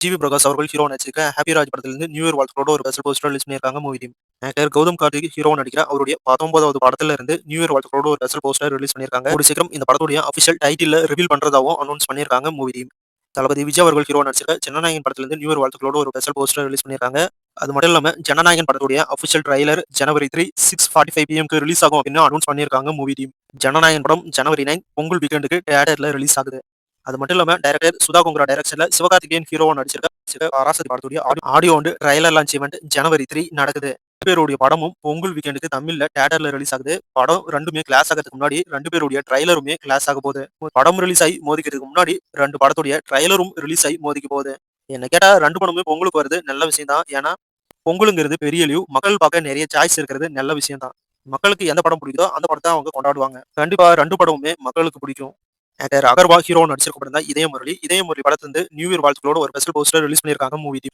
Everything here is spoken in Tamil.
ஜிவி பிரகாஷ் அவர்கள் ஹீரோ நடிச்சிருக்க ஹாப்பி ராஜ் படத்திலிருந்து நியூ இயர் வாழ்த்துக்களோட ஒரு ஸ்பெஷல் போஸ்டர் ரிலீஸ் பண்ணியிருக்காங்க movie team. Actor Gautham Karthik hero நடிக்கிற அவருடைய 19வது படத்துல இருந்து நியூ இயர் வாழ்த்துக்களோட ஒரு ஸ்பெஷல் போஸ்டர் ரிலீஸ் பண்ணியிருக்காங்க. ஒரு சீக்கிரம் இந்த படத்துடைய அபிஷியல் டைட்டில் ரிவீல் பண்றதாவும் அனௌன்ஸ் பண்ணியிருக்காங்க மூவி டீம். தளபதி விஜய் அவர்கள் ஹீரோ நடிச்சிருக்க ஜனநாயகன் படத்திலிருந்து நியூ இயர் வாழ்த்துக்களோட ஒரு ஸ்பெஷல் போஸ்டர் ரிலீஸ் பண்ணியிருக்காங்க. அது மட்டும் இல்லாம ஜனநாயகன் படத்துடைய அபிஷியல் ட்ரைலர் ஜனவரி 3 6:45 PM ரிலீஸ் ஆகும் அப்படின்னு அனௌன்ஸ் பண்ணியிருக்காங்க மூவி டீம். ஜனநாயகன் படம் ஜனவரி 9 பொங்கல் வீக்கெண்டுக்கு தியேட்டர்ல ரிலீஸ் ஆகுது. அது மட்டும் இல்லாம டைரக்டர் சுதா கொங்கரா டைரக்ஷன்ல சிவகார்த்திகேயன் ஹீரோவா நடிச்சிருக்க பராசக்தி படத்துடைய audio and trailer launch event ஜனவரி 3 நடக்குது. 2 பேருடைய படமும் பொங்கல் வீக்கெண்டுக்கு தமிழ்ல தியேட்டர்ல ரிலீஸ் ஆகுது. படம் ரெண்டுமே கிளாஸ் ஆகிறதுக்கு முன்னாடி 2 பேருடைய ட்ரைலருமே கிளாஸ் ஆக போகுது. படம் ரிலீஸ் ஆகி மோதிக்கிறதுக்கு முன்னாடி 2 படத்துடைய ட்ரைலரும் ரிலீஸ் ஆகி மோதிக்க போகுது. என்ன கேட்டா 2 படமுமே பொங்கலுக்கு வருது நல்ல விஷயம் தான். ஏன்னா பொங்கலுங்கிறது பெரிய லீவ். மக்கள் பார்க்க நிறைய சாய்ஸ் இருக்கிறது நல்ல விஷயம் தான். மக்களுக்கு எந்த படம் பிடிக்குதோ அந்த படத்தை அவங்க கொண்டாடுவாங்க. கண்டிப்பா 2 படமுமே மக்களுக்கு பிடிக்கும். ஆக்டர் அகர்வால் ஹீரோ நடிச்சிருக்க படம் தான் இதய முரளி. இதய முரளி படத்துல இருந்து நியூ இயர் வாழ்த்துக்களோட ஒரு ஸ்பெஷல் போஸ்டர் ரிலீஸ் பண்ணியிருக்காங்க மூவி டீம்.